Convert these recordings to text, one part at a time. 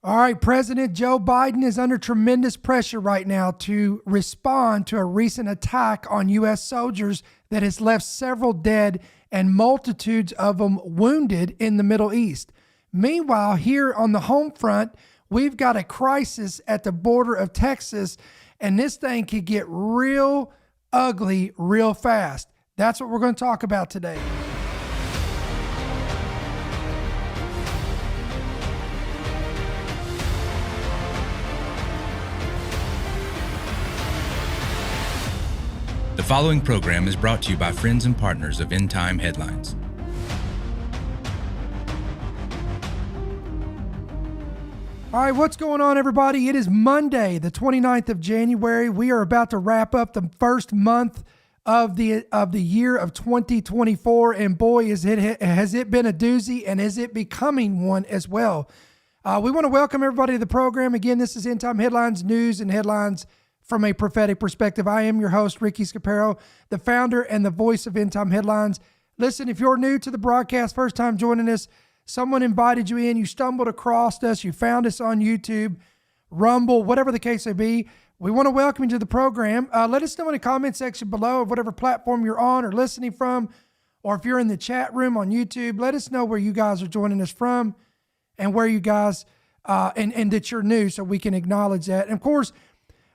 All right, President Joe Biden is under tremendous pressure right now to respond to a recent attack on U.S. soldiers that has left several dead and multitudes of them wounded in the Middle East. Meanwhile, here on the home front, we've got a crisis at the border of Texas, and this thing could get real ugly real fast. That's what we're going to talk about today. The following program is brought to you by friends and partners of End Time Headlines. All right, what's going on, everybody? It is Monday, the 29th of January. We are about to wrap up the first month of the year of 2024, and boy, has it been a doozy, and is it becoming one as well. We want to welcome everybody to the program. Again, this is End Time Headlines, news and headlines from a prophetic perspective. I am your host, Ricky Scaparo, the founder and the voice of End Time Headlines. Listen, if you're new to the broadcast, first time joining us, someone invited you in, you stumbled across us, you found us on YouTube, Rumble, whatever the case may be, we want to welcome you to the program. Let us know in the comment section below of whatever platform you're on or listening from, or if you're in the chat room on YouTube, let us know where you guys are joining us from and where you guys, and that you're new so we can acknowledge that. And of course,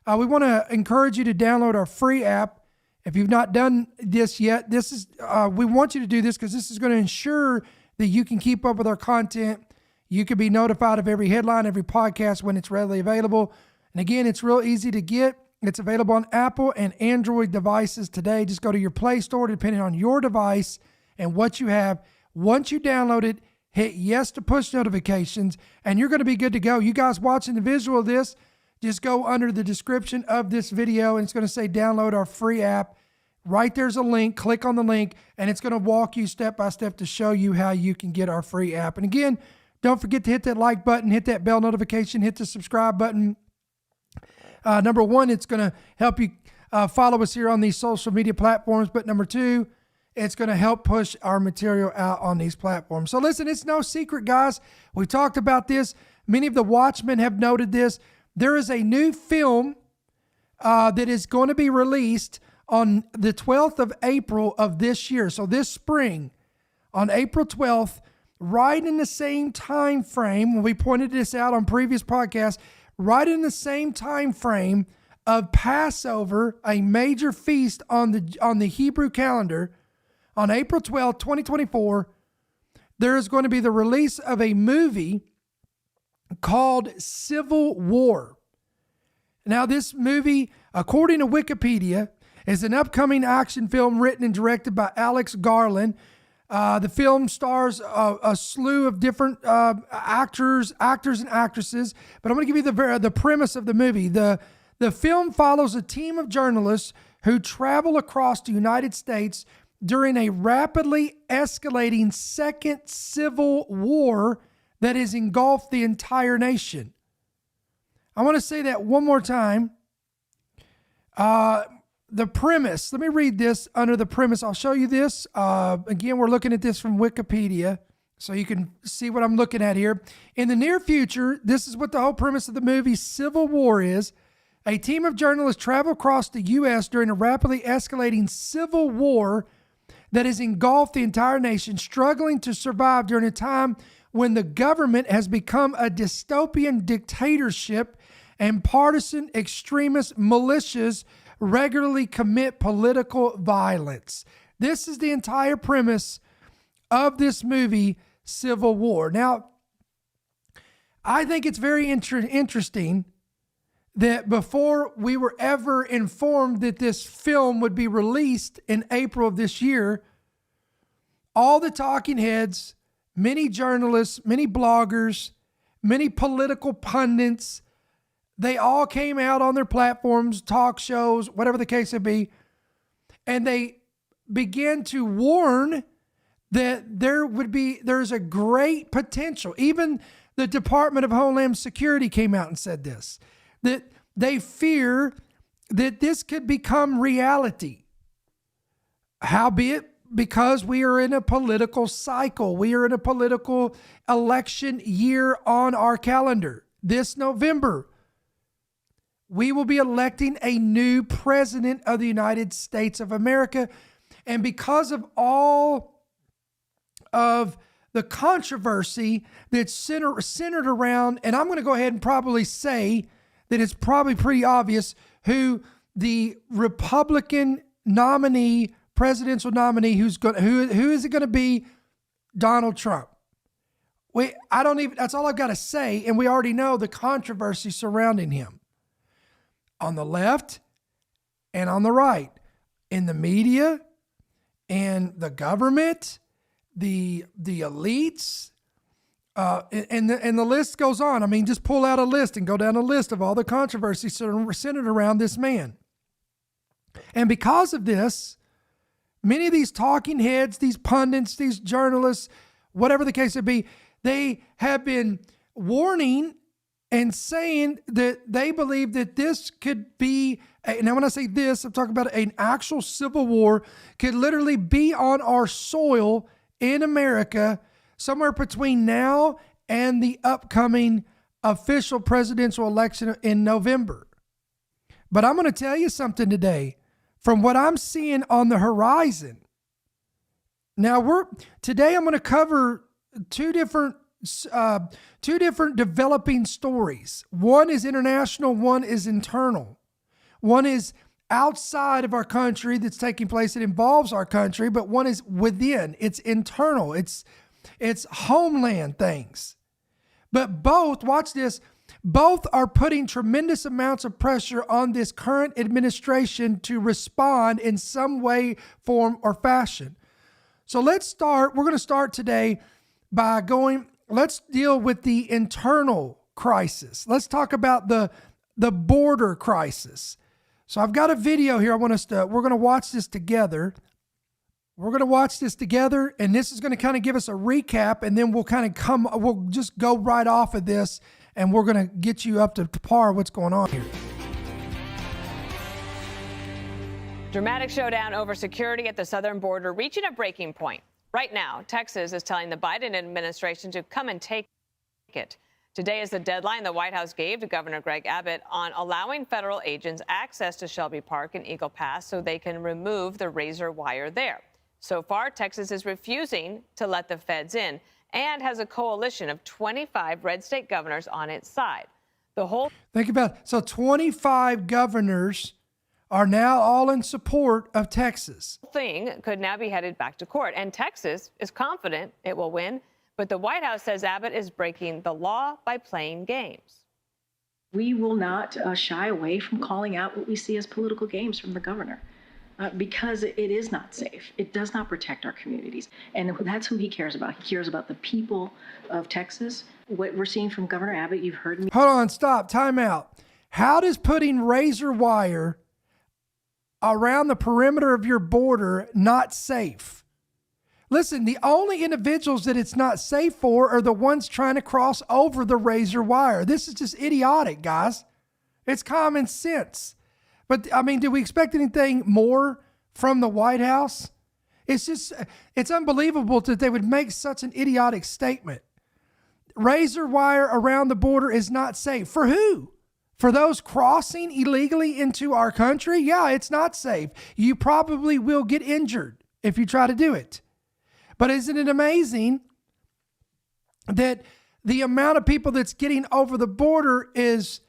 we want to encourage you to download our free app. If you've not done this yet, we want you to do this because this is going to ensure that you can keep up with our content. You can be notified of every headline, every podcast when it's readily available. And again, it's real easy to get. It's available on Apple and Android devices today. Just go to your Play Store, depending on your device and what you have. Once you download it, hit yes to push notifications, and you're going to be good to go. You guys watching the visual of this, just go under the description of this video, and it's going to say download our free app. Right there's a link. Click on the link, and it's going to walk you step by step to show you how you can get our free app. And again, don't forget to hit that like button, hit that bell notification, hit the subscribe button. Number one, it's going to help you follow us here on these social media platforms. But number two, it's going to help push our material out on these platforms. So listen, it's no secret, guys. We've talked about this. Many of the watchmen have noted this. There is a new film that is going to be released on the 12th of April of this year. So this spring, on April 12th, right in the same time frame, when we pointed this out on previous podcasts, right in the same time frame of Passover, a major feast on the Hebrew calendar, on April 12th, 2024, there is going to be the release of a movie called Civil War. Now, this movie, according to Wikipedia, is an upcoming action film written and directed by Alex Garland. The film stars a slew of different actors and actresses, but I'm going to give you the premise of the movie. The film follows a team of journalists who travel across the United States during a rapidly escalating second civil war that has engulfed the entire nation. I want to say that one more time. The premise, let me read this under the premise. I'll show you this. Again, we're looking at this from Wikipedia, so you can see what I'm looking at here. In the near future, this is what the whole premise of the movie Civil War is. A team of journalists travel across the U.S. during a rapidly escalating civil war that has engulfed the entire nation, struggling to survive during a time when the government has become a dystopian dictatorship and partisan extremist militias regularly commit political violence. This is the entire premise of this movie, Civil War. Now, I think it's very interesting that before we were ever informed that this film would be released in April of this year, all the talking heads, many journalists, many bloggers, many political pundits, they all came out on their platforms, talk shows, whatever the case may be, and they began to warn that there's a great potential. Even the Department of Homeland Security came out and said this, that they fear that this could become reality. Howbeit, because we are in a political cycle, we are in a political election year on our calendar. this November, we will be electing a new president of the United States of America. And because of all of the controversy that's centered around, and I'm going to go ahead and probably say that it's probably pretty obvious who the Republican nominee, presidential nominee, who is it going to be? Donald Trump. That's all I've got to say. And we already know the controversy surrounding him on the left and on the right, in the media and the government, the elites, and the list goes on. I mean, just pull out a list and go down a list of all the controversies centered around this man. And because of this, many of these talking heads, these pundits, these journalists, whatever the case may be, they have been warning and saying that they believe that this could be, and when I say this, I'm talking about an actual civil war, could literally be on our soil in America somewhere between now and the upcoming official presidential election in November. But I'm going to tell you something today from what I'm seeing on the horizon. Now today I'm going to cover two different developing stories. One is international, one is internal. One is outside of our country that's taking place that involves our country, but one is within. It's internal. It's homeland things. But both, watch this, both are putting tremendous amounts of pressure on this current administration to respond in some way, form, or fashion. So we're going to start today by let's deal with the internal crisis. Let's talk about the border crisis. So I've got a video here. We're going to watch this together. We're going to watch this together, and this is going to kind of give us a recap, and then we'll just go right off of this, and we're going to get you up to par what's going on here. Dramatic showdown over security at the southern border reaching a breaking point. Right now, Texas is telling the Biden administration to come and take it. Today is the deadline the White House gave to Governor Greg Abbott on allowing federal agents access to Shelby Park and Eagle Pass so they can remove the razor wire there. So far, Texas is refusing to let the feds in and has a coalition of 25 red state governors on its side. Think about it. So 25 governors are now all in support of Texas. The thing could now be headed back to court, and Texas is confident it will win. But the White House says Abbott is breaking the law by playing games. We will not shy away from calling out what we see as political games from the governor because it is not safe. It does not protect our communities. And that's who he cares about. He cares about the people of Texas. What we're seeing from Governor Abbott, you've heard me. Hold on, stop, time out. How does putting razor wire around the perimeter of your border not safe? Listen, the only individuals that it's not safe for are the ones trying to cross over the razor wire. This is just idiotic, guys. It's common sense. But, I mean, do we expect anything more from the White House? It's unbelievable that they would make such an idiotic statement. Razor wire around the border is not safe. For who? For those crossing illegally into our country? Yeah, it's not safe. You probably will get injured if you try to do it. But isn't it amazing that the amount of people that's getting over the border is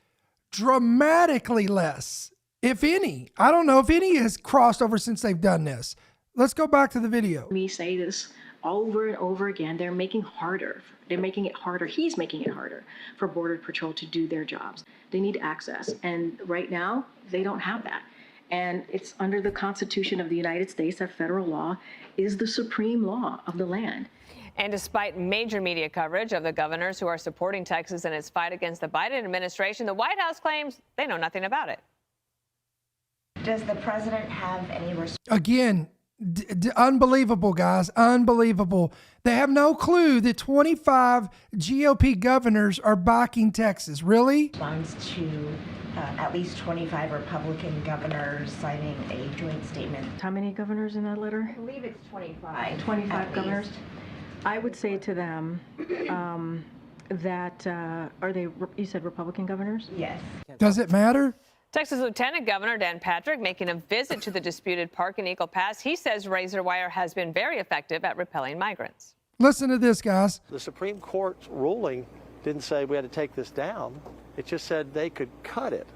dramatically less, if any? I don't know if any has crossed over since they've done this. Let's go back to the video. Me say this over and over again. They're making it harder. He's making it harder for Border Patrol to do their jobs. They need access. And right now, they don't have that. And it's under the Constitution of the United States that federal law is the supreme law of the land. And despite major media coverage of the governors who are supporting Texas in its fight against the Biden administration, the White House claims they know nothing about it. Does the president have any response? Again, unbelievable, guys. Unbelievable. They have no clue that 25 GOP governors are backing Texas. Really? Response to at least 25 Republican governors signing a joint statement. How many governors in that letter? I believe it's 25. 25 governors? Least. I would say to them, that, are they, you said Republican governors? Yes. Does it matter? Texas Lieutenant Governor Dan Patrick making a visit to the disputed park in Eagle Pass. He says razor wire has been very effective at repelling migrants. Listen to this, guys. The Supreme Court's ruling didn't say we had to take this down. It just said they could cut it.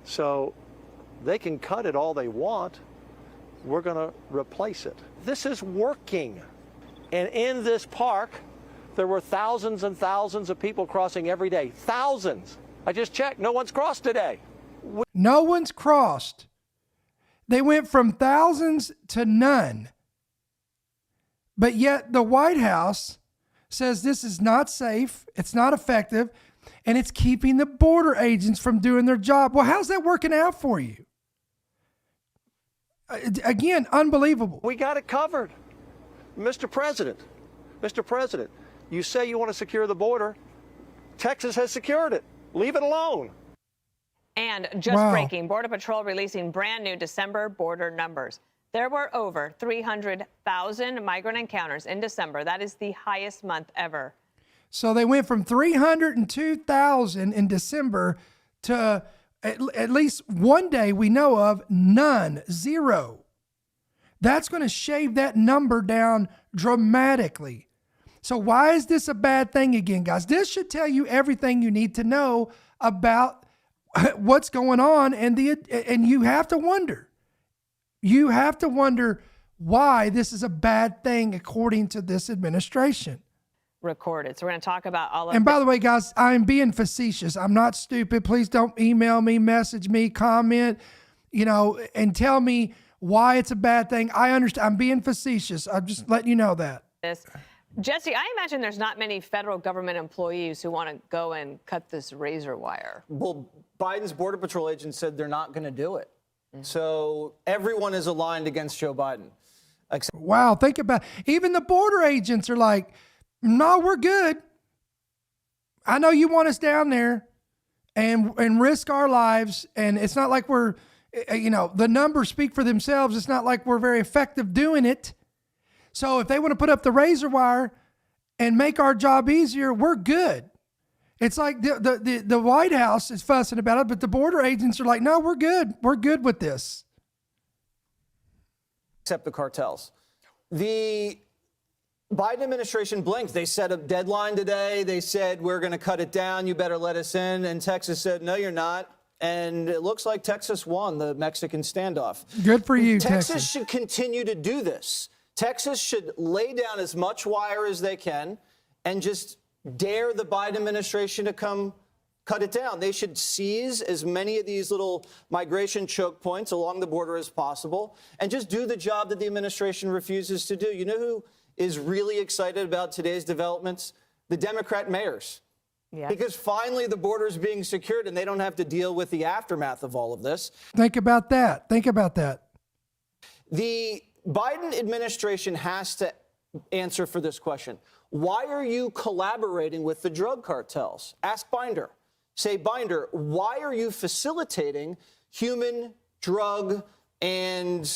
So they can cut it all they want. We're going to replace it. This is working. And in this park, there were thousands and thousands of people crossing every day. Thousands. I just checked. No one's crossed today. No one's crossed. They went from thousands to none. But yet the White House says this is not safe, it's not effective, and it's keeping the border agents from doing their job. Well, how's that working out for you? Again, unbelievable. We got it covered. Mr. President, you say you want to secure the border. Texas has secured it. Leave it alone. And just breaking, Border Patrol releasing brand new December border numbers. There were over 300,000 migrant encounters in December. That is the highest month ever. So they went from 302,000 in December to at least one day we know of, none, zero. That's going to shave that number down dramatically. So why is this a bad thing again, guys? This should tell you everything you need to know about what's going on, and you have to wonder. You have to wonder why this is a bad thing according to this administration. Recorded. So we're going to talk about all of And by the way, guys, I'm being facetious. I'm not stupid. Please don't email me, message me, comment, and tell me why it's a bad thing. I understand. I'm being facetious. I'm just letting you know that. this. Jesse, I imagine there's not many federal government employees who want to go and cut this razor wire. Well, Biden's Border Patrol agent said they're not going to do it. So everyone is aligned against Joe Biden. Wow, think about even the border agents are like, no, we're good. I know you want us down there and risk our lives. And it's not like we're, the numbers speak for themselves. It's not like we're very effective doing it. So if they want to put up the razor wire and make our job easier, we're good. It's like the White House is fussing about it, but the border agents are like, no, we're good. We're good with this. Except the cartels. The Biden administration blinked. They set a deadline today. They said, we're going to cut it down. You better let us in. And Texas said, no, you're not. And it looks like Texas won the Mexican standoff. Good for you, Texas. Texas Should continue to do this. Texas should lay down as much wire as they can and just dare the Biden administration to come cut it down. They should seize as many of these little migration choke points along the border as possible and just do the job that the administration refuses to do. You know who is really excited about today's developments? The Democrat mayors. Yeah. Because finally the border is being secured and they don't have to deal with the aftermath of all of this. Think about that. Think about that. The Biden administration has to answer for this question. Why are you collaborating with the drug cartels? Ask Binder. Say, Binder, why are you facilitating human, drug, and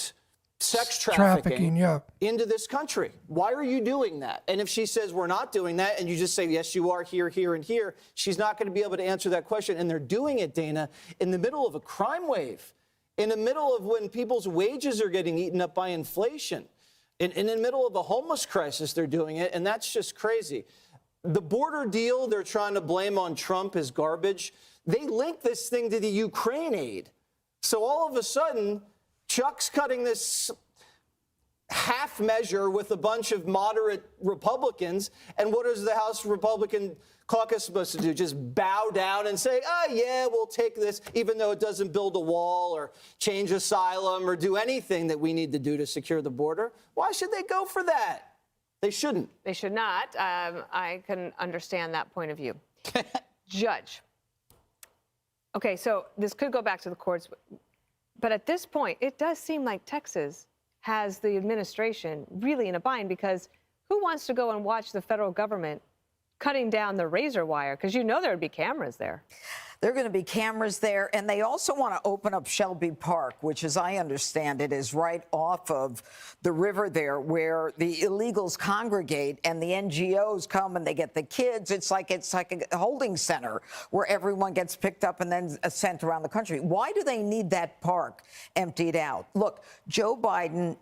sex trafficking into this country? Why are you doing that? And if she says we're not doing that, and you just say, yes, you are here, here, and here, she's not going to be able to answer that question. And they're doing it, Dana, in the middle of a crime wave, in the middle of when people's wages are getting eaten up by inflation. In the middle of a homeless crisis, they're doing it, and that's just crazy. The border deal they're trying to blame on Trump is garbage. They link this thing to the Ukraine aid. So all of a sudden, Chuck's cutting this half measure with a bunch of moderate Republicans, and what is the House Republican caucus supposed to do? Just bow down and say, oh, yeah, we'll take this, even though it doesn't build a wall or change asylum or do anything that we need to do to secure the border? Why should they go for that? They shouldn't. They should not. I can understand that point of view. Judge. Okay, so this could go back to the courts, but at this point, it does seem like Texas has the administration really in a bind, because who wants to go and watch the federal government cutting down the razor wire? Because there would be cameras there. There are going to be cameras there, and they also want to open up Shelby Park, which, as I understand it, is right off of the river there where the illegals congregate and the NGOs come and they get the kids. It's like a holding center where everyone gets picked up and then sent around the country. Why do they need that park emptied out? Look, Joe Biden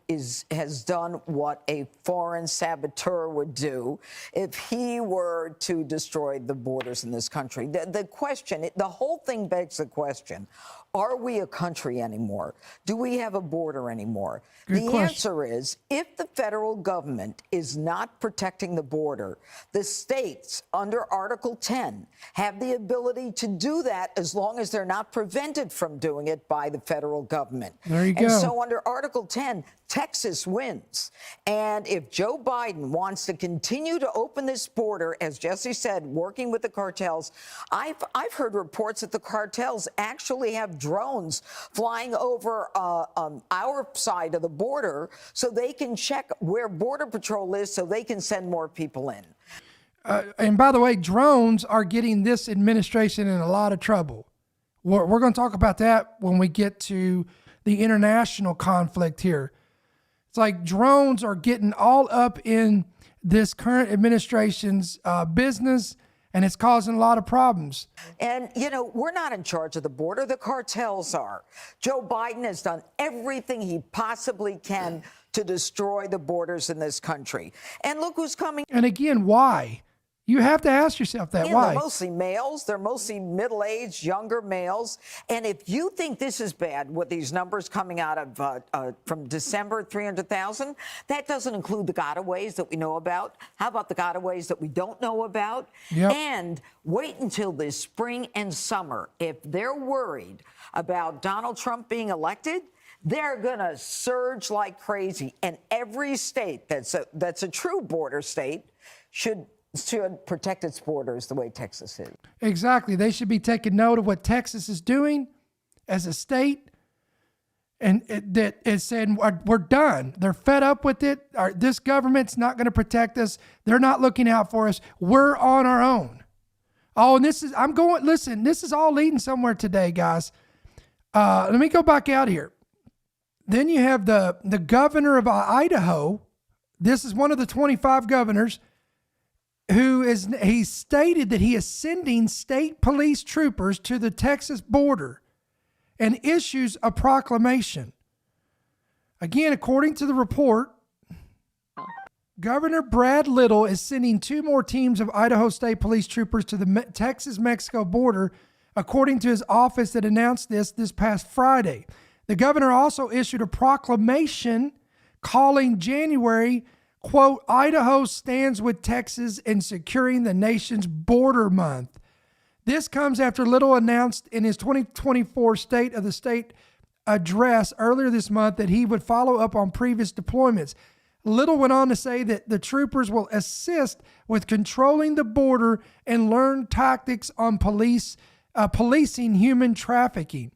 has done what a foreign saboteur would do if he were to destroy the borders in this country. The question, the whole thing begs the question, are we a country anymore? Do we have a border anymore? The answer is, if the federal government is not protecting the border, the states under Article 10 have the ability to do that as long as they're not prevented from doing it by the federal government. There you go. And so under Article 10, Texas wins. And if Joe Biden wants to continue to open this border, as Jesse said, working with the cartels, I've heard reports that the cartels actually have drones flying over our side of the border so they can check where Border Patrol is so they can send more people in. And by the way, drones are getting this administration in a lot of trouble. We're going to talk about that when we get to the international conflict here. It's like drones are getting all up in this current administration's business, and it's causing a lot of problems. And, you know, we're not in charge of the border. The cartels are. Joe Biden has done everything he possibly can to destroy the borders in this country. And look who's coming. And again, why? You have to ask yourself that. Why? They're mostly males. They're mostly middle-aged, younger males. And if you think this is bad, with these numbers coming out of from December, 300,000, that doesn't include the gotaways that we know about. How about the gotaways that we don't know about? Yep. And wait until this spring and summer. If they're worried about Donald Trump being elected, they're going to surge like crazy. And every state that's a true border state should protect its borders the way Texas is. Exactly. They should be taking note of what Texas is doing as a state, and that is saying we're done. They're fed up with it. This government's not going to protect us. They're not looking out for us. We're on our own. Oh, and this is all leading somewhere today, guys. Let me go back out here. Then you have the governor of Idaho. This is one of the 25 governors he stated that he is sending state police troopers to the Texas border and issues a proclamation. Again, according to the report, Governor Brad Little is sending 2 more teams of Idaho State Police troopers to the Texas-Mexico border, according to his office that announced this past Friday. The governor also issued a proclamation calling January, quote, Idaho stands with Texas in securing the nation's border month. This comes after Little announced in his 2024 State of the State address earlier this month that he would follow up on previous deployments. Little went on to say that the troopers will assist with controlling the border and learn tactics on policing human trafficking.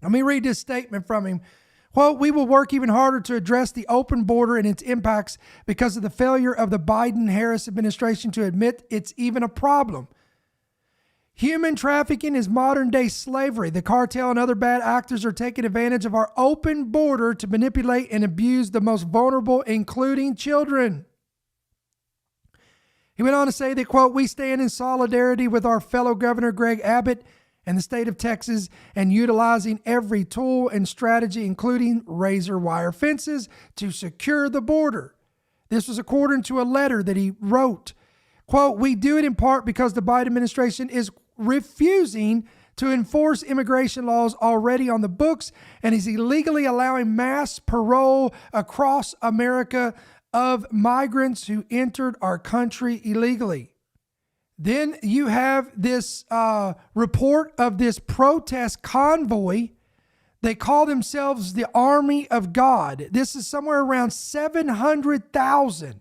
Let me read this statement from him. Quote, we will work even harder to address the open border and its impacts because of the failure of the Biden-Harris administration to admit it's even a problem. Human trafficking is modern-day slavery. The cartel and other bad actors are taking advantage of our open border to manipulate and abuse the most vulnerable, including children. He went on to say that, quote, we stand in solidarity with our fellow Governor Greg Abbott and the state of Texas, and utilizing every tool and strategy, including razor wire fences, to secure the border. This was according to a letter that he wrote. Quote, we do it in part because the Biden administration is refusing to enforce immigration laws already on the books and is illegally allowing mass parole across America of migrants who entered our country illegally. Then you have this report of this protest convoy. They call themselves the Army of God. This is somewhere around 700,000.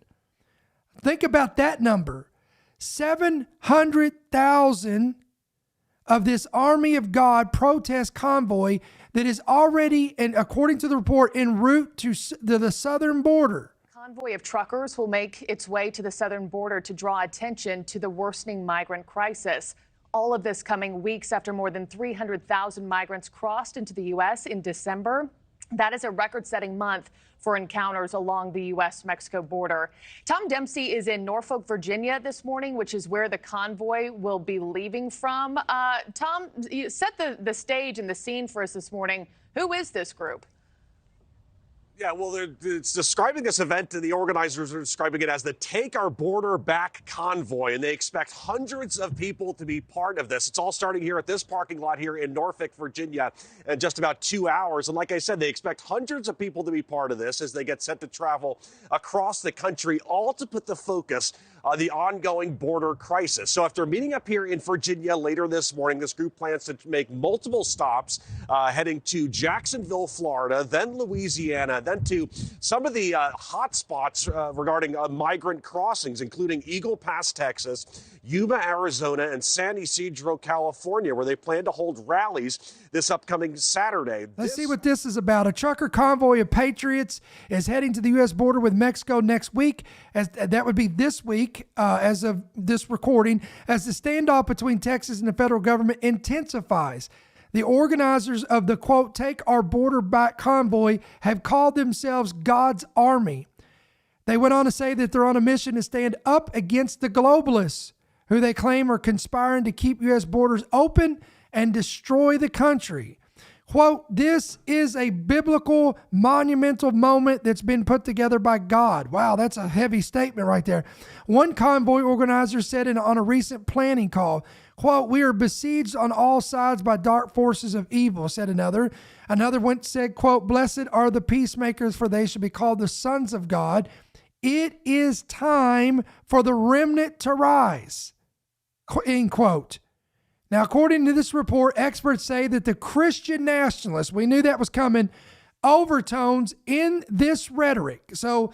Think about that number. 700,000 of this Army of God protest convoy that is already, and according to the report, en route to the southern border. Convoy of truckers will make its way to the southern border to draw attention to the worsening migrant crisis. All of this coming weeks after more than 300,000 migrants crossed into the U.S. in December. That is a record-setting month for encounters along the U.S.-Mexico border. Tom Dempsey is in Norfolk, Virginia this morning, which is where the convoy will be leaving from. Tom, you set the stage and the scene for us this morning. Who is this group? Yeah, well, it's describing this event, and the organizers are describing it as the Take Our Border Back convoy, and they expect hundreds of people to be part of this. It's all starting here at this parking lot here in Norfolk, Virginia, in just about 2 hours. And like I said, they expect hundreds of people to be part of this as they get set to travel across the country, all to put the focus on the ongoing border crisis. So after meeting up here in Virginia later this morning, this group plans to make multiple stops, heading to Jacksonville, Florida, then Louisiana, then to some of the hot spots regarding migrant crossings, including Eagle Pass, Texas, Yuma, Arizona, and San Ysidro, California, where they plan to hold rallies this upcoming Saturday. Let's see what this is about. A trucker convoy of Patriots is heading to the U.S. border with Mexico next week. As that would be this week, as of this recording, as the standoff between Texas and the federal government intensifies. The organizers of the, quote, Take Our Border Back convoy have called themselves God's Army. They went on to say that they're on a mission to stand up against the globalists, who they claim are conspiring to keep U.S. borders open and destroy the country. Quote, this is a biblical, monumental moment that's been put together by God. Wow, that's a heavy statement right there. One convoy organizer said on a recent planning call, quote, we are besieged on all sides by dark forces of evil, said another. Another said, quote, blessed are the peacemakers, for they shall be called the sons of God. It is time for the remnant to rise, end quote. Now, according to this report, experts say that the Christian nationalists, we knew that was coming, overtones in this rhetoric. So,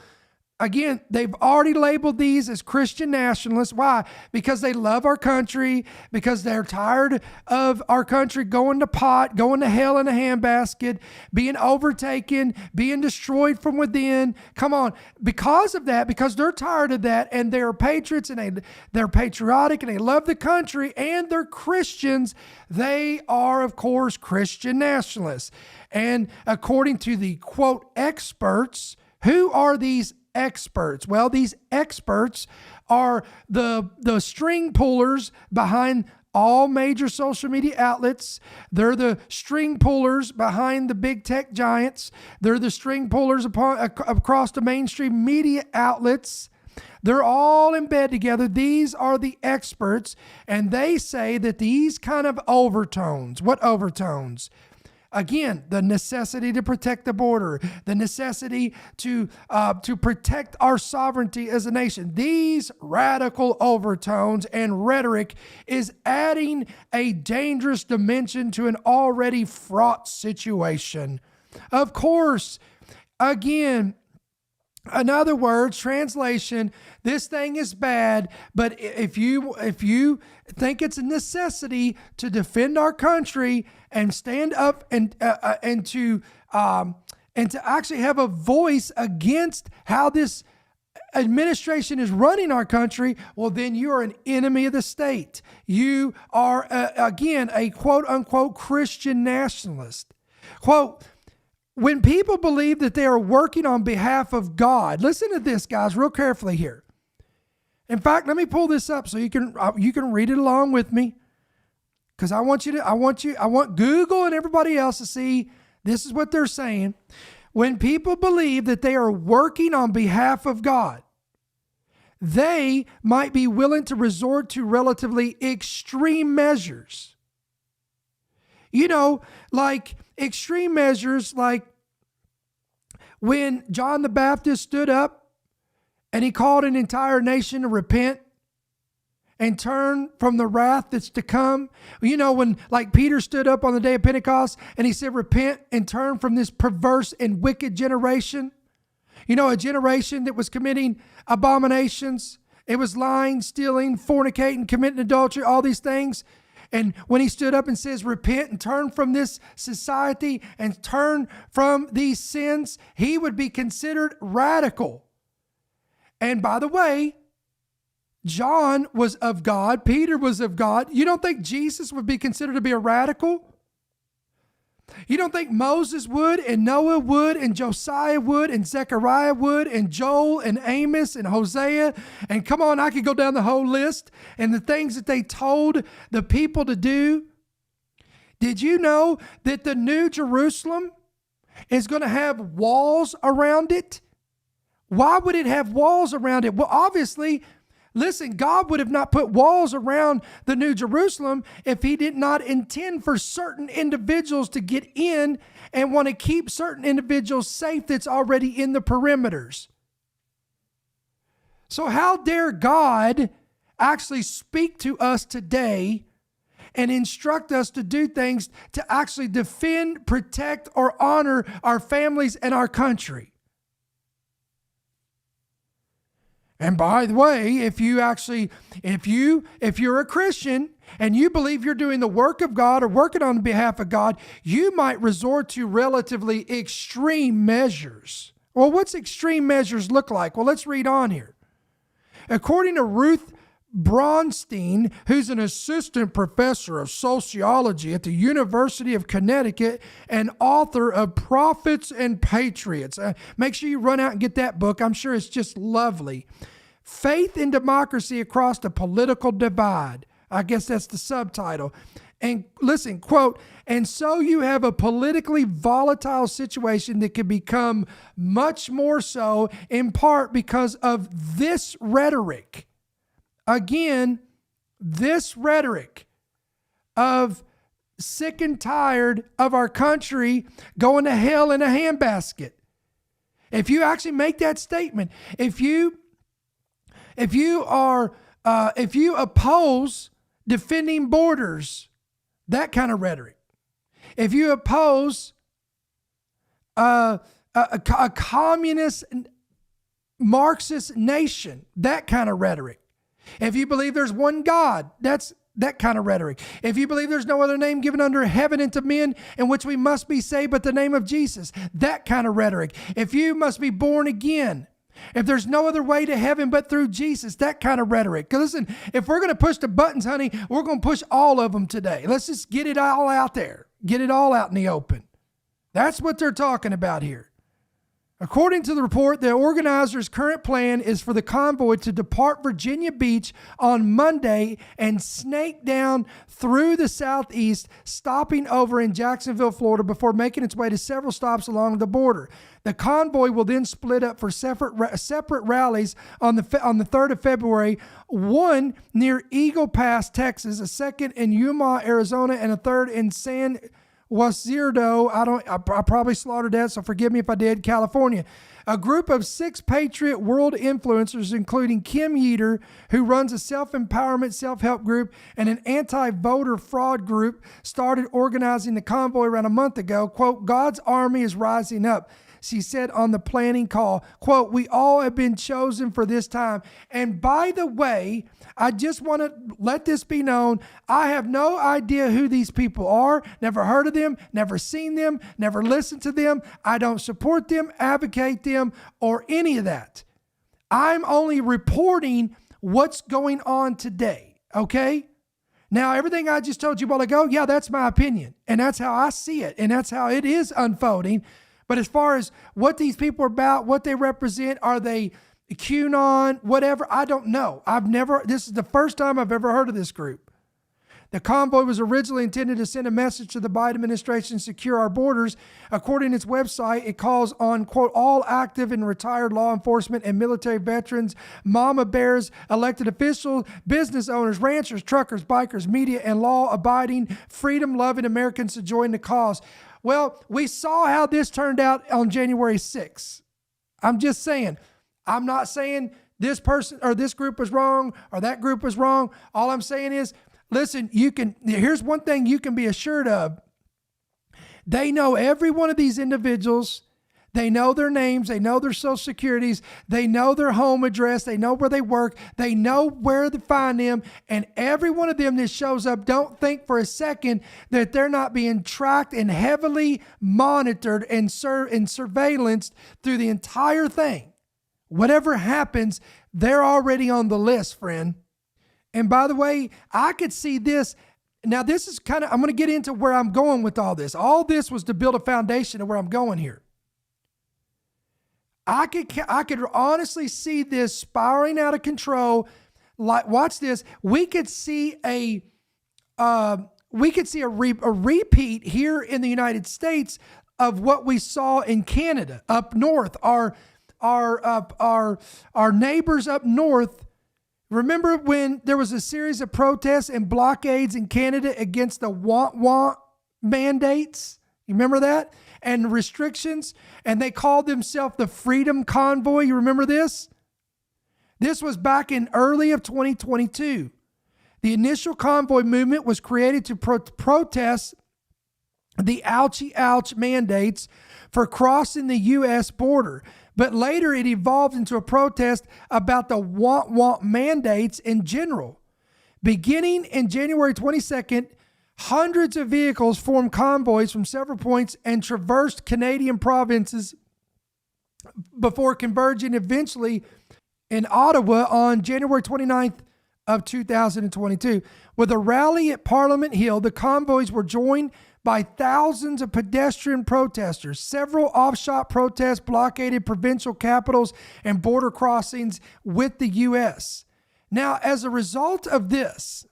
again, they've already labeled these as Christian nationalists. Why? Because they love our country, because they're tired of our country going to pot, going to hell in a handbasket, being overtaken, being destroyed from within. Come on. Because of that, because they're tired of that, and they're patriots, and they're patriotic, and they love the country, and they're Christians, they are, of course, Christian nationalists. And according to the, quote, experts, who are these experts? Well, these experts are the string pullers behind all major social media outlets. They're the string pullers behind the big tech giants. They're the string pullers across the mainstream media outlets. They're all in bed together. These are the experts, and they say that these kind of overtones, what overtones? Again, the necessity to protect the border, the necessity to protect our sovereignty as a nation. These radical overtones and rhetoric is adding a dangerous dimension to an already fraught situation. Of course, again, in other words, translation, this thing is bad, but if you think it's a necessity to defend our country and stand up and to actually have a voice against how this administration is running our country, well, then you are an enemy of the state. You are, again, a quote-unquote Christian nationalist. Quote, when people believe that they are working on behalf of God, listen to this, guys, real carefully here. In fact, let me pull this up so you can read it along with me, because I want Google and everybody else to see this is what they're saying. When people believe that they are working on behalf of God, they might be willing to resort to relatively extreme measures. You know, like extreme measures, like when John the Baptist stood up and he called an entire nation to repent and turn from the wrath that's to come. You know, when like Peter stood up on the day of Pentecost and he said, repent and turn from this perverse and wicked generation. You know, a generation that was committing abominations. It was lying, stealing, fornicating, committing adultery, all these things. And when he stood up and says, repent and turn from this society and turn from these sins, he would be considered radical. And by the way, John was of God. Peter was of God. You don't think Jesus would be considered to be a radical? You don't think Moses would, and Noah would, and Josiah would, and Zechariah would, and Joel, and Amos, and Hosea, and come on, I could go down the whole list, and the things that they told the people to do? Did you know that the New Jerusalem is going to have walls around it? Why would it have walls around it? Well, obviously, listen, God would have not put walls around the New Jerusalem if he did not intend for certain individuals to get in and want to keep certain individuals safe that's already in the perimeters. So how dare God actually speak to us today and instruct us to do things to actually defend, protect, or honor our families and our country? And by the way, if you're a Christian and you believe you're doing the work of God or working on behalf of God, you might resort to relatively extreme measures. Well, what's extreme measures look like? Well, let's read on here. According to Ruth Braunstein, who's an assistant professor of sociology at the University of Connecticut and author of Prophets and Patriots. Make sure you run out and get that book. I'm sure it's just lovely. Faith in Democracy Across the Political Divide. I guess that's the subtitle. And listen, quote, and so you have a politically volatile situation that can become much more so in part because of this rhetoric. Again, this rhetoric of sick and tired of our country going to hell in a handbasket. If you actually make that statement, if you oppose defending borders, that kind of rhetoric. If you oppose a communist Marxist nation, that kind of rhetoric. If you believe there's one God, that's that kind of rhetoric. If you believe there's no other name given under heaven and to men in which we must be saved but the name of Jesus, that kind of rhetoric. If you must be born again, if there's no other way to heaven but through Jesus, that kind of rhetoric. Because listen, if we're going to push the buttons, honey, we're going to push all of them today. Let's just get it all out there. Get it all out in the open. That's what they're talking about here. According to the report, the organizers' current plan is for the convoy to depart Virginia Beach on Monday and snake down through the southeast, stopping over in Jacksonville, Florida, before making its way to several stops along the border. The convoy will then split up for separate rallies on the 3rd of February, one near Eagle Pass, Texas, a second in Yuma, Arizona, and a third in San Wazirdo, I probably slaughtered that, so forgive me if I did, California. A group of 6 Patriot world influencers, including Kim Yeater, who runs a self-empowerment, self-help group, and an anti-voter fraud group, started organizing the convoy around a month ago. Quote, God's army is rising up, she said on the planning call. Quote, we all have been chosen for this time. And by the way, I just want to let this be known. I have no idea who these people are. Never heard of them, never seen them, never listened to them. I don't support them, advocate them, or any of that. I'm only reporting what's going on today, okay? Now, everything I just told you a while ago, yeah, that's my opinion. And that's how I see it. And that's how it is unfolding. But as far as what these people are about, what they represent, are they QAnon, whatever, I don't know. This is the first time I've ever heard of this group. The convoy was originally intended to send a message to the Biden administration to secure our borders. According to its website, it calls on, quote, all active and retired law enforcement and military veterans, mama bears, elected officials, business owners, ranchers, truckers, bikers, media, and law-abiding, freedom-loving Americans to join the cause. Well, we saw how this turned out on January 6th. I'm just saying. I'm not saying this person or this group was wrong or that group was wrong. All I'm saying is, listen, here's one thing you can be assured of. They know every one of these individuals. They know their names. They know their social securities. They know their home address. They know where they work. They know where to find them. And every one of them that shows up, don't think for a second that they're not being tracked and heavily monitored and surveillanced through the entire thing. Whatever happens, they're already on the list, friend. And by the way, I could see this. Now, this is I'm going to get into where I'm going with all this. All this was to build a foundation of where I'm going here. I could honestly see this spiraling out of control. Like, watch this. We could see a repeat here in the United States of what we saw in Canada up north. Our neighbors up north. Remember when there was a series of protests and blockades in Canada against the want mandates? You remember that? And restrictions? And they called themselves the Freedom Convoy. You remember this? This was back in early of 2022. The initial convoy movement was created to protest the ouchie ouch mandates for crossing the U.S. border. But later it evolved into a protest about the want mandates in general. Beginning in January 22nd, hundreds of vehicles formed convoys from several points and traversed Canadian provinces before converging eventually in Ottawa on January 29th of 2022. With a rally at Parliament Hill, the convoys were joined by thousands of pedestrian protesters. Several off-shot protests blockaded provincial capitals and border crossings with the U.S. Now, as a result of this,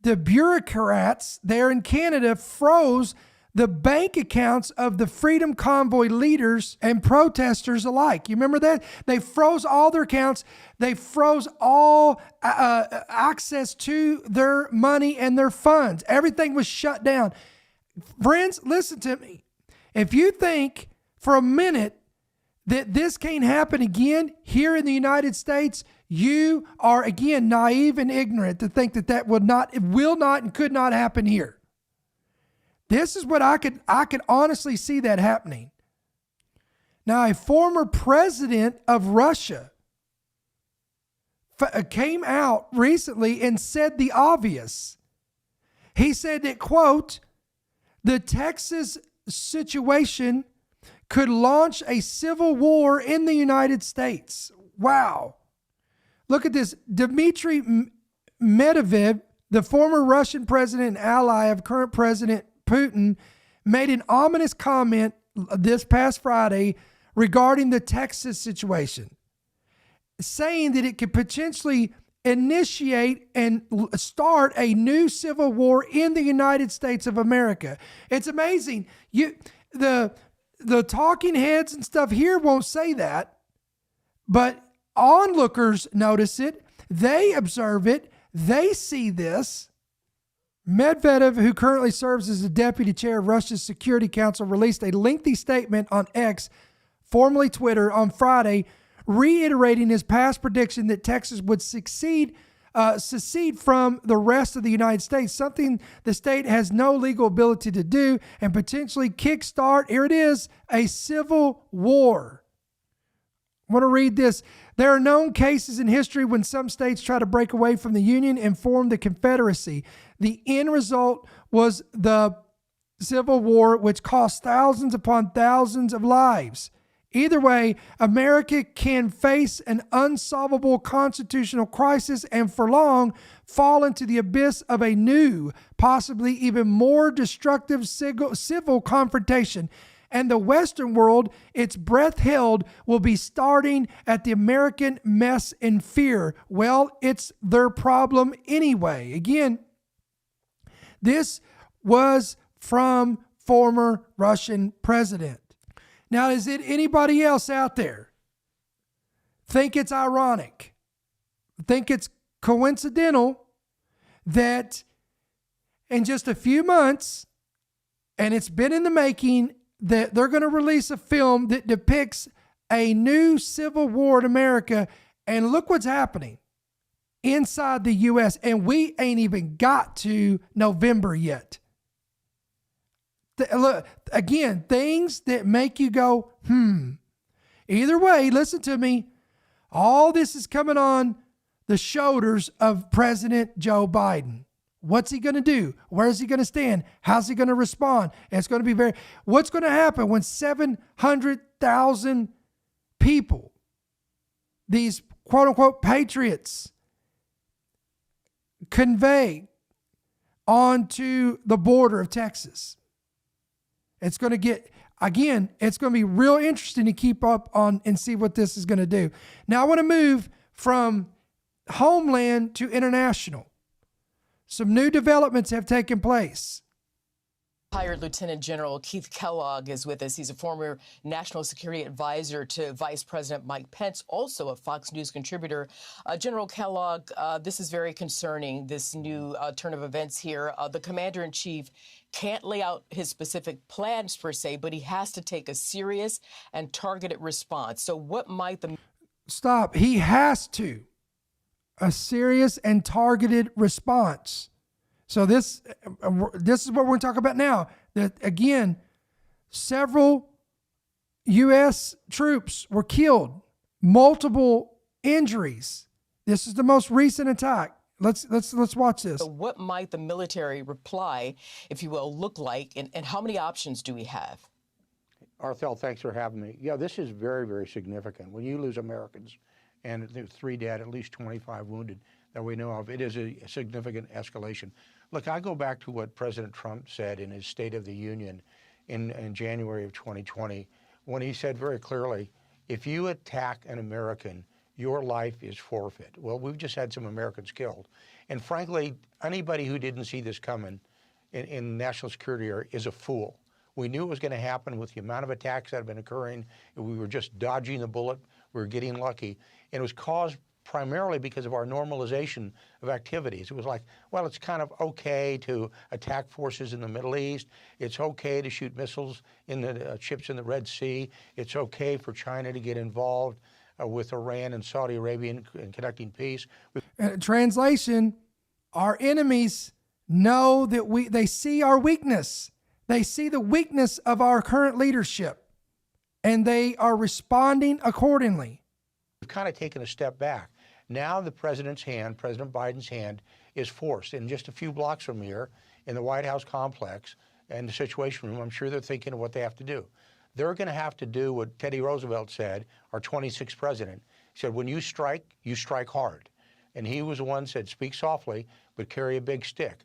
the bureaucrats there in Canada froze the bank accounts of the Freedom Convoy leaders and protesters alike. You remember that? They froze all their accounts. They froze all access to their money and their funds. Everything was shut down. Friends, listen to me. If you think for a minute that this can't happen again here in the United States, you are, again, naive and ignorant to think that it will not and could not happen here. This is what I could honestly see that happening. Now, a former president of Russia came out recently and said the obvious. He said that, quote, the Texas situation could launch a civil war in the United States. Wow. Look at this. Dmitry Medvedev, the former Russian president and ally of current President Putin, made an ominous comment this past Friday regarding the Texas situation, saying that it could potentially initiate and start a new civil war in the United States of America. It's amazing. The talking heads and stuff here won't say that, but onlookers notice it. They observe it. They see this. Medvedev, who currently serves as the deputy chair of Russia's Security Council, released a lengthy statement on X, formerly Twitter, on Friday, reiterating his past prediction that Texas would secede from the rest of the United States, something the state has no legal ability to do, and potentially kickstart, here it is, a civil war. I want to read this. There are known cases in history when some states try to break away from the Union and form the Confederacy. The end result was the Civil War, which cost thousands upon thousands of lives. Either way, America can face an unsolvable constitutional crisis and for long fall into the abyss of a new, possibly even more destructive civil confrontation. And the Western world, its breath held, will be starting at the American mess in fear. Well, it's their problem anyway. Again, this was from former Russian president. Now, is it anybody else out there think it's ironic, think it's coincidental that in just a few months, and it's been in the making, that they're going to release a film that depicts a new civil war in America, and look what's happening inside the U.S., and we ain't even got to November yet. Look, again, things that make you go, Either way, listen to me. All this is coming on the shoulders of President Joe Biden. What's he going to do? Where is he going to stand? How's he going to respond? It's going to be what's going to happen when 700,000 people, these quote unquote patriots convey onto the border of Texas. It's going to get, again, it's going to be real interesting to keep up on and see what this is going to do. Now, I want to move from homeland to international. Some new developments have taken place. Retired Lieutenant General Keith Kellogg is with us. He's a former national security advisor to Vice President Mike Pence, also a Fox News contributor. General Kellogg, this is very concerning, this new turn of events here. The commander-in-chief can't lay out his specific plans per se, but he has to take a serious and targeted response. So what might the... Stop. He has to. A serious and targeted response. So this is what we're going to talk about now. That, again, several U.S. troops were killed, multiple injuries. This is the most recent attack. Let's watch this. So what might the military reply, if you will, look like, and how many options do we have? Arthel, thanks for having me. Yeah, this is very, very significant. When you lose Americans, and there's 3 dead, at least 25 wounded that we know of, it is a significant escalation. Look, I go back to what President Trump said in his State of the Union in January of 2020, when he said very clearly, if you attack an American, your life is forfeit. Well, we've just had some Americans killed. And frankly, anybody who didn't see this coming in national security area is a fool. We knew it was going to happen with the amount of attacks that have been occurring. We were just dodging the bullet. We were getting lucky. And it was caused primarily because of our normalization of activities. It was like, well, it's kind of okay to attack forces in the Middle East. It's okay to shoot missiles in the ships in the Red Sea. It's okay for China to get involved with Iran and Saudi Arabia in conducting peace. Translation, our enemies know that they see our weakness. They see the weakness of our current leadership, and they are responding accordingly. We've kind of taken a step back. Now the president's hand, President Biden's hand, is forced. In just a few blocks from here, in the White House complex and the Situation Room, I'm sure they're thinking of what they have to do. They're going to have to do what Teddy Roosevelt said, our 26th president. He said, when you strike hard. And he was the one who said, speak softly, but carry a big stick.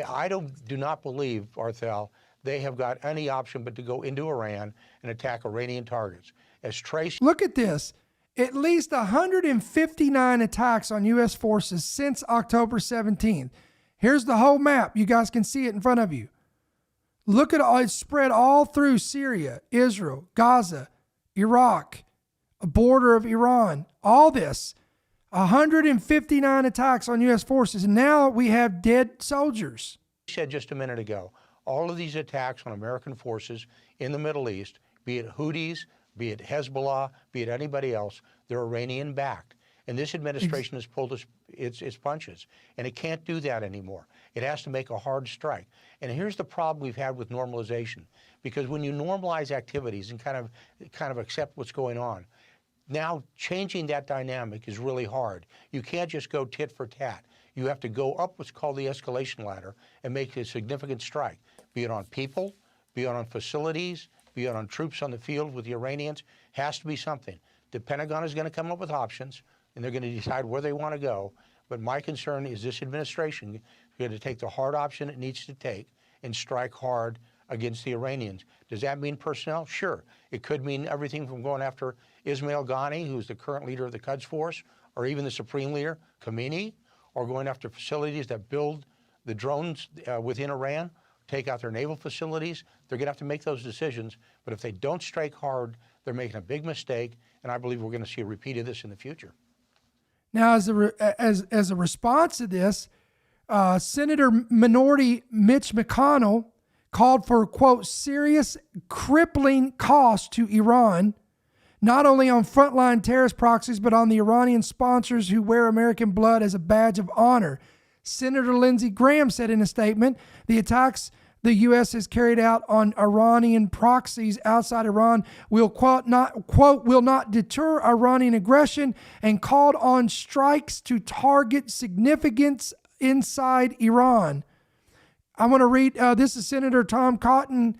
I do not believe, Arthel, they have got any option but to go into Iran and attack Iranian targets. As Trace... Look at this. At least 159 attacks on U.S. forces since October 17th. Here's the whole map. You guys can see it in front of you. Look at all, it's spread all through Syria, Israel, Gaza, Iraq, a border of Iran, all this. 159 attacks on U.S. forces. And now we have dead soldiers. I said just a minute ago, all of these attacks on American forces in the Middle East, be it Houthis, be it Hezbollah, be it anybody else, they're Iranian-backed. And this administration has pulled its punches, and it can't do that anymore. It has to make a hard strike. And here's the problem we've had with normalization, because when you normalize activities and kind of accept what's going on, now changing that dynamic is really hard. You can't just go tit for tat. You have to go up what's called the escalation ladder and make a significant strike, be it on people, be it on facilities, be it on troops on the field with the Iranians. Has to be something. The Pentagon is going to come up with options, and they're going to decide where they want to go. But my concern is this administration is going to take the hard option it needs to take and strike hard against the Iranians. Does that mean personnel? Sure. It could mean everything from going after Ismail Ghani, who's the current leader of the Quds Force, or even the Supreme Leader, Khamenei, or going after facilities that build the drones within Iran, take out their naval facilities. They're going to have to make those decisions. But if they don't strike hard, they're making a big mistake, and I believe we're going to see a repeat of this in the future. Now, as a response to this, Senator Minority Mitch McConnell called for, quote, serious crippling cost to Iran, not only on frontline terrorist proxies, but on the Iranian sponsors who wear American blood as a badge of honor. Senator Lindsey Graham said in a statement, the attacks the U.S. has carried out on Iranian proxies outside Iran will, quote, will not deter Iranian aggression, and called on strikes to target significance inside Iran. I want to read, this is Senator Tom Cotton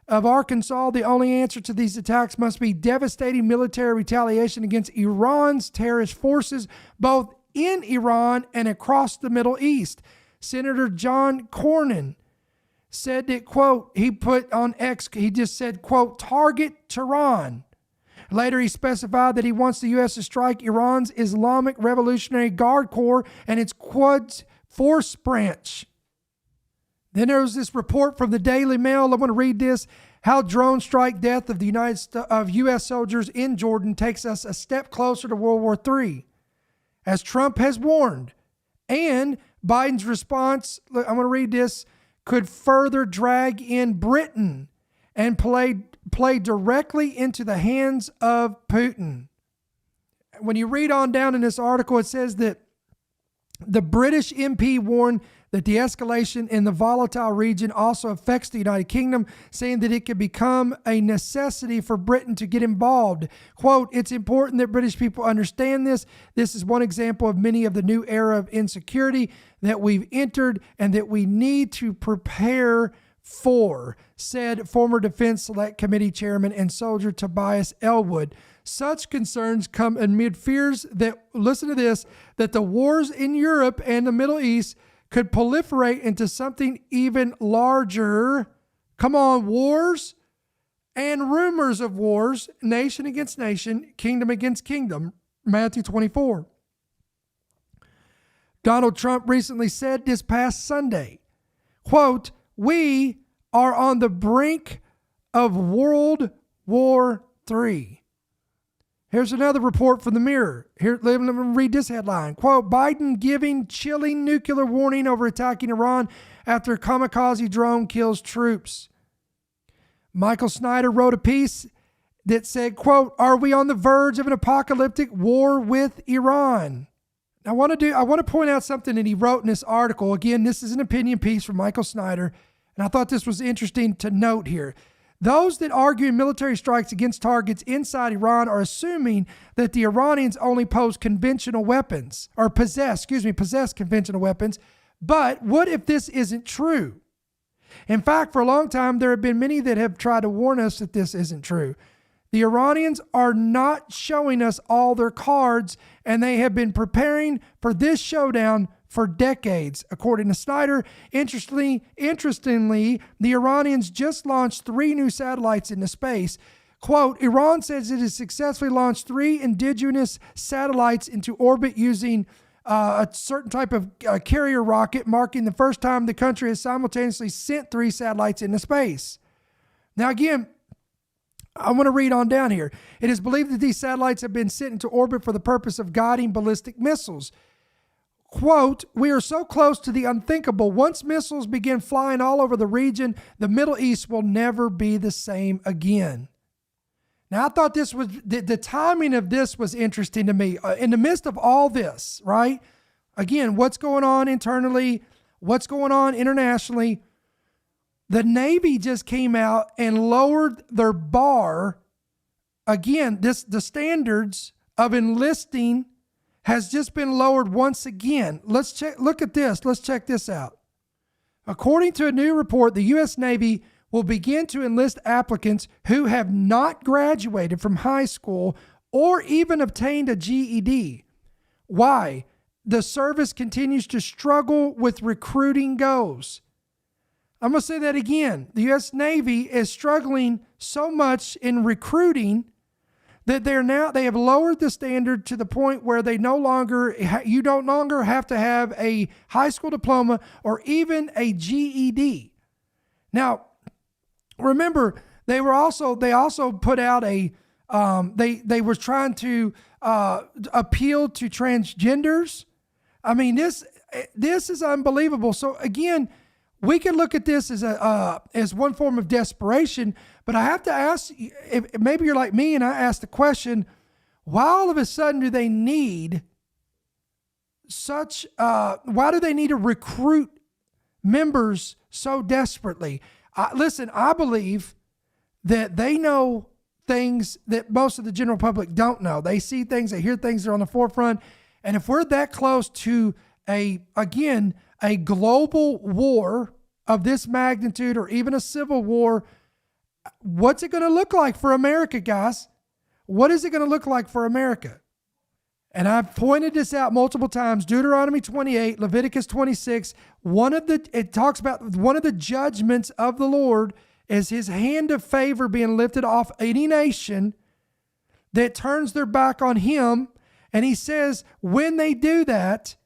of Arkansas, the only answer to these attacks must be devastating military retaliation against Iran's terrorist forces, both in Iran and across the Middle East. Senator John Cornyn said that, quote, he put on X, he just said, quote, target Tehran. Later, he specified that he wants the U.S. to strike Iran's Islamic Revolutionary Guard Corps and its Quds Force branch. Then there was this report from the Daily Mail. I want to read this. How drone strike death of U.S. soldiers in Jordan takes us a step closer to World War III. As Trump has warned, and Biden's response, I'm going to read this, could further drag in Britain and play directly into the hands of Putin. When you read on down in this article, it says that the British MP warned that the escalation in the volatile region also affects the United Kingdom, saying that it could become a necessity for Britain to get involved. Quote, it's important that British people understand this. This is one example of many of the new era of insecurity that we've entered and that we need to prepare for, said former Defense Select Committee Chairman and soldier Tobias Elwood. Such concerns come amid fears that, listen to this, that the wars in Europe and the Middle East could proliferate into something even larger. Come on, wars and rumors of wars, nation against nation, kingdom against kingdom. Matthew 24. Donald Trump recently said this past Sunday, quote, we are on the brink of World War III. Here's another report from the Mirror. Here, let me read this headline. Quote, Biden giving chilling nuclear warning over attacking Iran after kamikaze drone kills troops. Michael Snyder wrote a piece that said, quote, are we on the verge of an apocalyptic war with Iran? I want to point out something that he wrote in this article. Again, this is an opinion piece from Michael Snyder, and I thought this was interesting to note here. Those that argue military strikes against targets inside Iran are assuming that the Iranians only pose conventional weapons, or possess conventional weapons. But what if this isn't true? In fact, for a long time, there have been many that have tried to warn us that this isn't true. The Iranians are not showing us all their cards, and they have been preparing for this showdown for decades. According to Snyder, interestingly, the Iranians just launched 3 new satellites into space. Quote, Iran says it has successfully launched 3 indigenous satellites into orbit using a certain type of carrier rocket, marking the first time the country has simultaneously sent 3 satellites into space. Now, again, I want to read on down here. It is believed that these satellites have been sent into orbit for the purpose of guiding ballistic missiles. Quote, we are so close to the unthinkable. Once missiles begin flying all over the region, the Middle East will never be the same again. Now, I thought this was, the timing of this was interesting to me. In the midst of all this, right? Again, what's going on internally, what's going on internationally, the Navy just came out and lowered their bar. Again, the standards of enlisting has just been lowered once again. Look at this. Let's check this out. According to a new report, the U.S. Navy will begin to enlist applicants who have not graduated from high school or even obtained a GED. Why? The service continues to struggle with recruiting goals. I'm going to say that again. The U.S. Navy is struggling so much in recruiting that they have lowered the standard to the point where you no longer have to have a high school diploma or even a GED. Now, remember, they also put out they were trying to appeal to transgenders. I mean, this is unbelievable. So again, we can look at this as one form of desperation, but I have to ask, if maybe you're like me and I ask the question, why all of a sudden do they need why do they need to recruit members so desperately? Listen, I believe that they know things that most of the general public don't know. They see things, they hear things, they're on the forefront. And if we're that close to a global war of this magnitude or even a civil war, what's it going to look like for America, guys? What is it going to look like for America? And I've pointed this out multiple times. Deuteronomy 28, Leviticus 26, it talks about one of the judgments of the Lord is his hand of favor being lifted off any nation that turns their back on him. And he says, when they do that,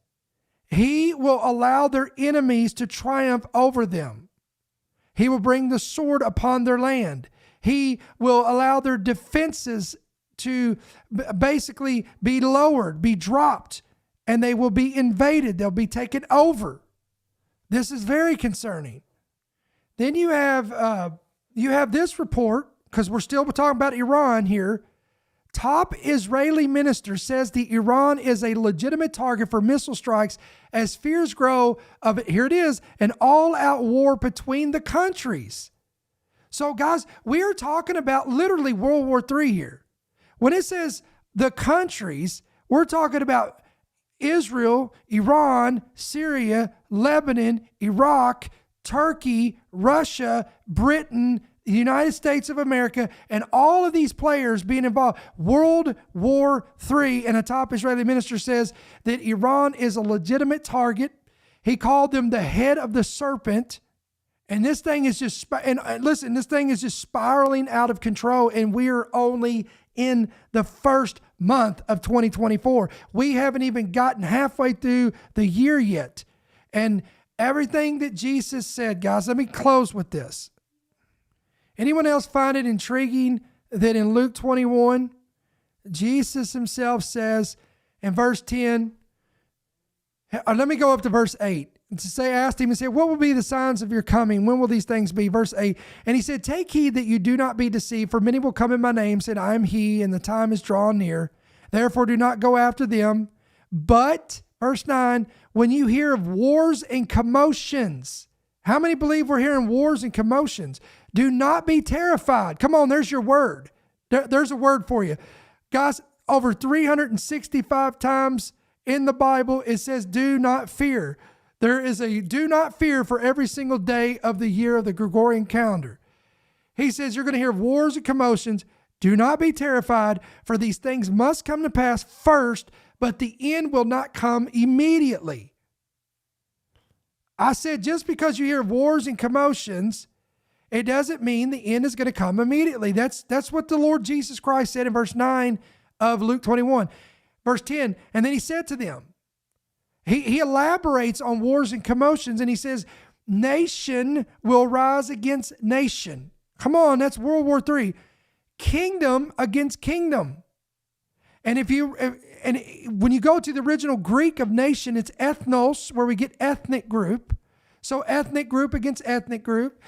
he will allow their enemies to triumph over them. He will bring the sword upon their land. He will allow their defenses to basically be lowered, be dropped, and they will be invaded. They'll be taken over. This is very concerning. Then you have this report, because we're still talking about Iran here. Top Israeli minister says the Iran is a legitimate target for missile strikes as fears grow of, here it is, an all-out war between the countries. So guys, we are talking about literally World War III here. When it says the countries, we're talking about Israel, Iran, Syria, Lebanon, Iraq, Turkey, Russia, Britain, the United States of America, and all of these players being involved. World War III, and a top Israeli minister says that Iran is a legitimate target. He called them the head of the serpent. And this thing is just, this thing is just spiraling out of control, and we are only in the first month of 2024. We haven't even gotten halfway through the year yet. And everything that Jesus said, guys, let me close with this. Anyone else find it intriguing that in Luke 21, Jesus himself says in verse 10, let me go up to verse 8. Asked him and said, what will be the signs of your coming? When will these things be? Verse 8. And he said, take heed that you do not be deceived, for many will come in my name, saying, I am he, and the time is drawn near. Therefore do not go after them. But, verse 9, when you hear of wars and commotions, how many believe we're hearing wars and commotions? Do not be terrified. Come on, there's your word. There's a word for you. Guys, over 365 times in the Bible, it says, do not fear. There is a do not fear for every single day of the year of the Gregorian calendar. He says you're going to hear of wars and commotions. Do not be terrified, for these things must come to pass first, but the end will not come immediately. I said just because you hear of wars and commotions, it doesn't mean the end is going to come immediately. That's what the Lord Jesus Christ said in verse 9 of Luke 21. Verse 10, and then he said to them, he elaborates on wars and commotions, and he says, nation will rise against nation. Come on, that's World War III. Kingdom against kingdom. And when you go to the original Greek of nation, it's ethnos, where we get ethnic group. So ethnic group against ethnic group,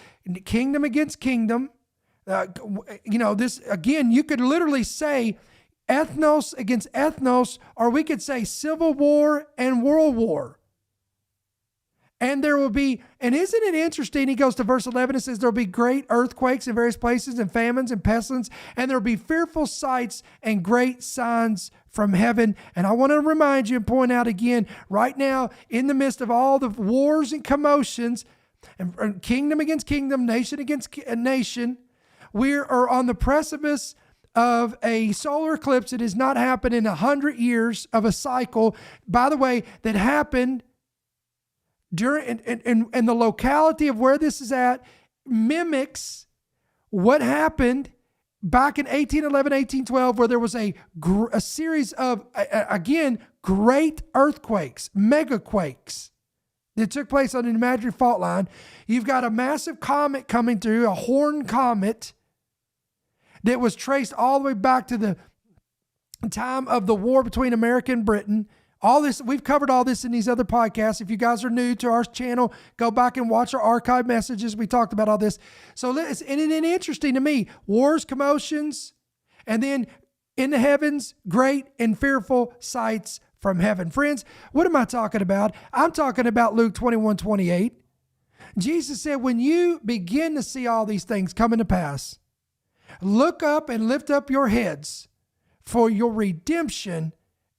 kingdom against kingdom. This again, you could literally say ethnos against ethnos, or we could say civil war and world war. And there will be, and isn't it interesting? He goes to verse 11 and says, there will be great earthquakes in various places and famines and pestilence, and there will be fearful sights and great signs from heaven. And I want to remind you and point out again, right now, in the midst of all the wars and commotions, and kingdom against kingdom, nation against nation, we are on the precipice of a solar eclipse that has not happened in 100 years of a cycle, by the way, that happened during, and the locality of where this is at mimics what happened back in 1811, 1812, where there was a series of, again, great earthquakes, megaquakes that took place on an imaginary fault line. You've got a massive comet coming through, a Horn comet, that was traced all the way back to the time of the war between America and Britain. All this, we've covered all this in these other podcasts. If you guys are new to our channel, go back and watch our archive messages. We talked about all this. So it's interesting to me. Wars, commotions, and then in the heavens, great and fearful sights from heaven. Friends, what am I talking about? I'm talking about Luke 21:28. Jesus said, when you begin to see all these things coming to pass, look up and lift up your heads, for your redemption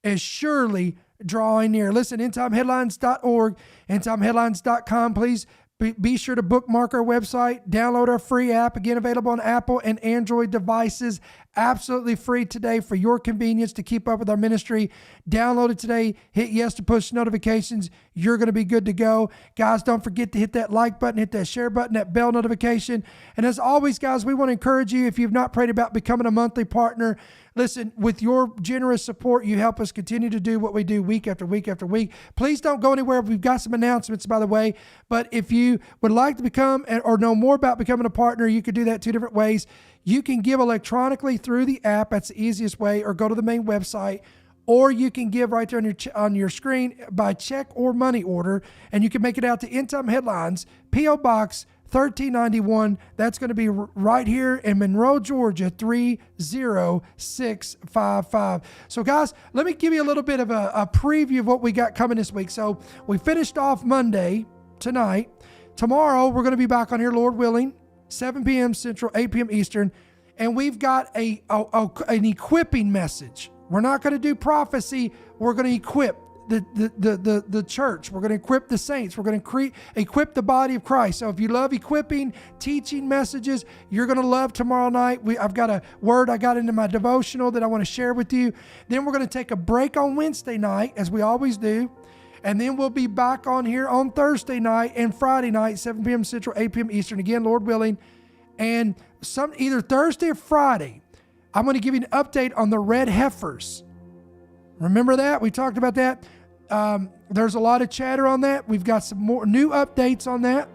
is surely drawing near. Listen, endtimeheadlines.org, endtimeheadlines.com. Please Be sure to bookmark our website, download our free app, again available on Apple and Android devices, absolutely free today for your convenience to keep up with our ministry. Download it today, hit yes to push notifications. You're going to be good to go. Guys, don't forget to hit that like button, hit that share button, that bell notification. And as always, guys, we want to encourage you, if you've not prayed about becoming a monthly partner, listen, with your generous support, you help us continue to do what we do week after week after week. Please don't go anywhere. We've got some announcements, by the way. But if you would like to become or know more about becoming a partner, you could do that 2 different ways. You can give electronically through the app. That's the easiest way, or go to the main website. Or you can give right there on your screen by check or money order, and you can make it out to End Time Headlines, P.O. Box 1391. That's going to be right here in Monroe, Georgia, 30655. So, guys, let me give you a little bit of a preview of what we got coming this week. So, we finished off Monday tonight. Tomorrow, we're going to be back on here, Lord willing, 7 p.m. Central, 8 p.m. Eastern, and we've got an equipping message. We're not going to do prophecy. We're going to equip the church. We're going to equip the saints. We're going to equip the body of Christ. So if you love equipping, teaching messages, you're going to love tomorrow night. I've got a word I got into my devotional that I want to share with you. Then we're going to take a break on Wednesday night, as we always do. And then we'll be back on here on Thursday night and Friday night, 7 p.m. Central, 8 p.m. Eastern, again, Lord willing. And either Thursday or Friday, I'm going to give you an update on the red heifers. Remember that? We talked about that. There's a lot of chatter on that. We've got some more new updates on that.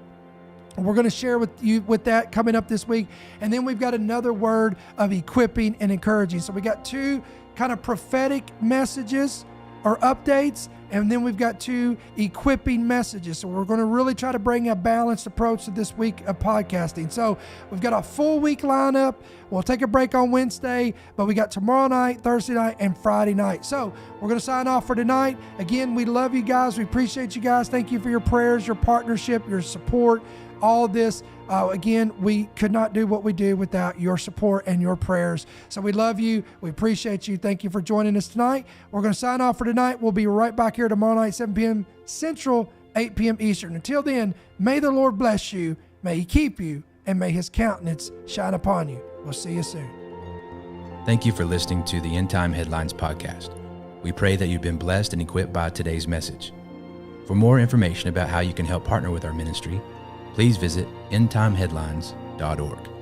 We're going to share with you with that coming up this week. And then we've got another word of equipping and encouraging. So we got 2 kind of prophetic messages or updates, and then we've got 2 equipping messages. So we're going to really try to bring a balanced approach to this week of podcasting. So we've got a full week lineup. We'll take a break on Wednesday, but we got tomorrow night, Thursday night, and Friday night. So we're going to sign off for tonight. Again, we love you guys. We appreciate you guys. Thank you for your prayers, your partnership, your support, all of this. Again, we could not do what we do without your support and your prayers. So we love you. We appreciate you. Thank you for joining us tonight. We're going to sign off for tonight. We'll be right back here tomorrow night, 7 p.m. Central, 8 p.m. Eastern. Until then, may the Lord bless you, may He keep you, and may His countenance shine upon you. We'll see you soon. Thank you for listening to the End Time Headlines podcast. We pray that you've been blessed and equipped by today's message. For more information about how you can help partner with our ministry, please visit endtimeheadlines.org.